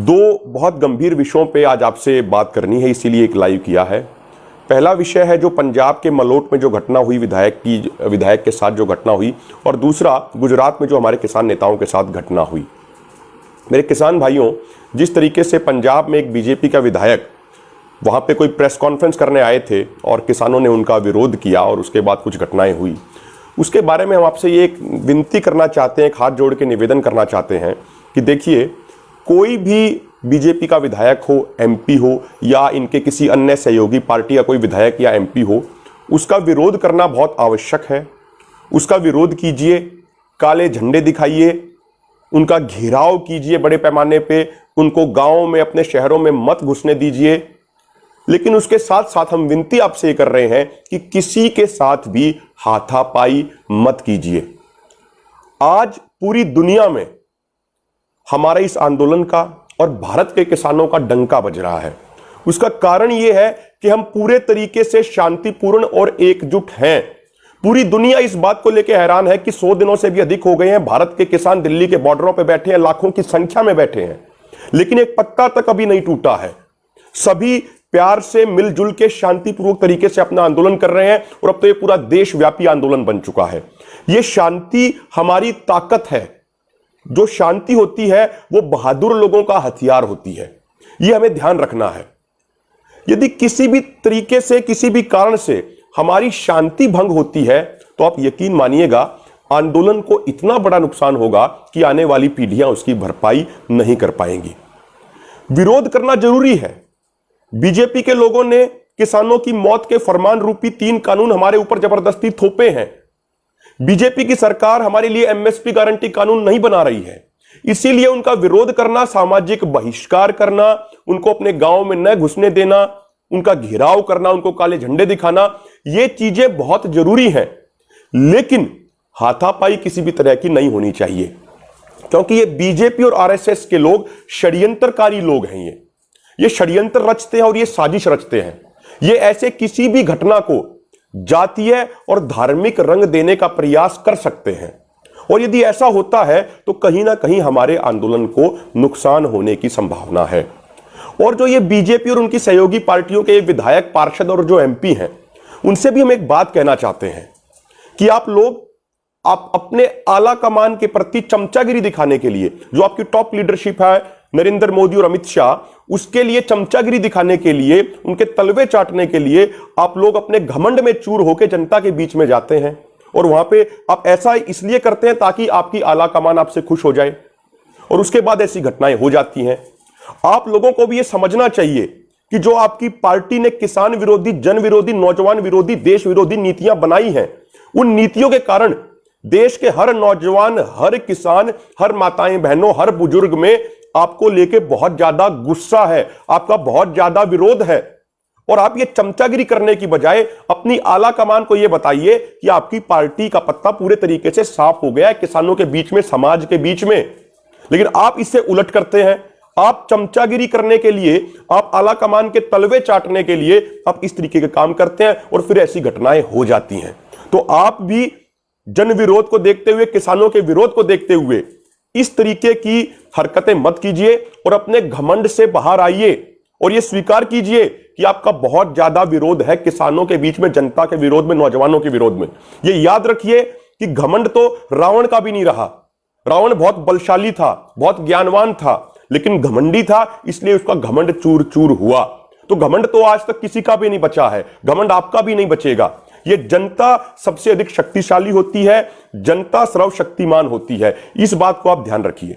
दो बहुत गंभीर विषयों पे आज आपसे बात करनी है, इसीलिए एक लाइव किया है। पहला विषय है जो पंजाब के मलोट में जो घटना हुई विधायक के साथ जो घटना हुई, और दूसरा गुजरात में जो हमारे किसान नेताओं के साथ घटना हुई। मेरे किसान भाइयों, जिस तरीके से पंजाब में एक बीजेपी का विधायक वहाँ पे कोई प्रेस कॉन्फ्रेंस करने आए थे और किसानों ने उनका विरोध किया और उसके बाद कुछ घटनाएं हुई, उसके बारे में हम आपसे ये एक विनती करना चाहते हैं, एक हाथ जोड़ के निवेदन करना चाहते हैं कि देखिए, कोई भी बीजेपी का विधायक हो, एमपी हो, या इनके किसी अन्य सहयोगी पार्टी का कोई विधायक या एमपी हो, उसका विरोध करना बहुत आवश्यक है। उसका विरोध कीजिए, काले झंडे दिखाइए, उनका घेराव कीजिए बड़े पैमाने पे, उनको गांवों में, अपने शहरों में मत घुसने दीजिए। लेकिन उसके साथ साथ हम विनती आपसे कर रहे हैं कि किसी के साथ भी हाथापाई मत कीजिए। आज पूरी दुनिया में हमारे इस आंदोलन का और भारत के किसानों का डंका बज रहा है। उसका कारण यह है कि हम पूरे तरीके से शांतिपूर्ण और एकजुट हैं। पूरी दुनिया इस बात को लेकर हैरान है कि 100 दिनों से भी अधिक हो गए हैं भारत के किसान दिल्ली के बॉर्डरों पर बैठे हैं, लाखों की संख्या में बैठे हैं, लेकिन एक पत्ता तक अभी नहीं टूटा है। सभी प्यार से मिलजुल के शांतिपूर्वक तरीके से अपना आंदोलन कर रहे हैं और अब तो ये पूरा देशव्यापी आंदोलन बन चुका है। ये शांति हमारी ताकत है। जो शांति होती है वो बहादुर लोगों का हथियार होती है। ये हमें ध्यान रखना है। यदि किसी भी तरीके से, किसी भी कारण से हमारी शांति भंग होती है तो आप यकीन मानिएगा, आंदोलन को इतना बड़ा नुकसान होगा कि आने वाली पीढ़ियां उसकी भरपाई नहीं कर पाएंगी। विरोध करना जरूरी है। बीजेपी के लोगों ने किसानों की मौत के फरमान रूपी 3 कानून हमारे ऊपर जबरदस्ती थोपे हैं। बीजेपी की सरकार हमारे लिए एमएसपी गारंटी कानून नहीं बना रही है, इसीलिए उनका विरोध करना, सामाजिक बहिष्कार करना, उनको अपने गांव में न घुसने देना, उनका घेराव करना, उनको काले झंडे दिखाना, ये चीजें बहुत जरूरी हैं। लेकिन हाथापाई किसी भी तरह की नहीं होनी चाहिए, क्योंकि ये बीजेपी और आरएसएस के लोग षड्यंत्रकारी लोग हैं। ये षड्यंत्र रचते हैं और ये साजिश रचते हैं। ये ऐसे किसी भी घटना को जातीय और धार्मिक रंग देने का प्रयास कर सकते हैं, और यदि ऐसा होता है तो कहीं ना कहीं हमारे आंदोलन को नुकसान होने की संभावना है। और जो ये बीजेपी और उनकी सहयोगी पार्टियों के विधायक, पार्षद और जो एमपी हैं, उनसे भी हम एक बात कहना चाहते हैं कि आप अपने आला कमान के प्रति चमचागिरी दिखाने के लिए, जो आपकी टॉप लीडरशिप है, नरेंद्र मोदी और अमित शाह, उसके लिए चमचागिरी दिखाने के लिए, उनके तलवे चाटने के लिए आप लोग अपने घमंड में चूर होकर जनता के बीच में जाते हैं। और वहां पे आप ऐसा इसलिए करते हैं ताकि आपकी आला कमान आपसे खुश हो जाए, और उसके बाद ऐसी घटनाएं हो जाती हैं। आप लोगों को भी यह समझना चाहिए कि जो आपकी पार्टी ने किसान विरोधी, जन विरोधी, नौजवान विरोधी, देश विरोधी नीतियां बनाई हैं, उन नीतियों के कारण देश के हर नौजवान, हर किसान, हर माताएं बहनों, हर बुजुर्ग में आपको लेके बहुत ज्यादा गुस्सा है, आपका बहुत ज्यादा विरोध है। और आप ये चमचागिरी करने की बजाय अपनी आला कमान को ये बताइए कि आपकी पार्टी का पत्ता पूरे तरीके से साफ हो गया है किसानों के बीच में, समाज के बीच में। लेकिन आप इससे उलट करते हैं। आप चमचागिरी करने के लिए, आप आला कमान के तलवे चाटने के लिए आप इस तरीके के काम करते हैं और फिर ऐसी घटनाएं हो जाती हैं। तो आप भी जन विरोध को देखते हुए, किसानों के विरोध को देखते हुए इस तरीके की हरकतें मत कीजिए और अपने घमंड से बाहर आइए और यह स्वीकार कीजिए कि आपका बहुत ज्यादा विरोध है किसानों के बीच में, जनता के विरोध में, नौजवानों के विरोध में। यह याद रखिए कि घमंड तो रावण का भी नहीं रहा। रावण बहुत बलशाली था, बहुत ज्ञानवान था, लेकिन घमंडी था, इसलिए उसका घमंड चूर चूर हुआ। तो घमंड तो आज तक किसी का भी नहीं बचा है, घमंड आपका भी नहीं बचेगा। ये जनता सबसे अधिक शक्तिशाली होती है, जनता सर्वशक्तिमान होती है। इस बात को आप ध्यान रखिए।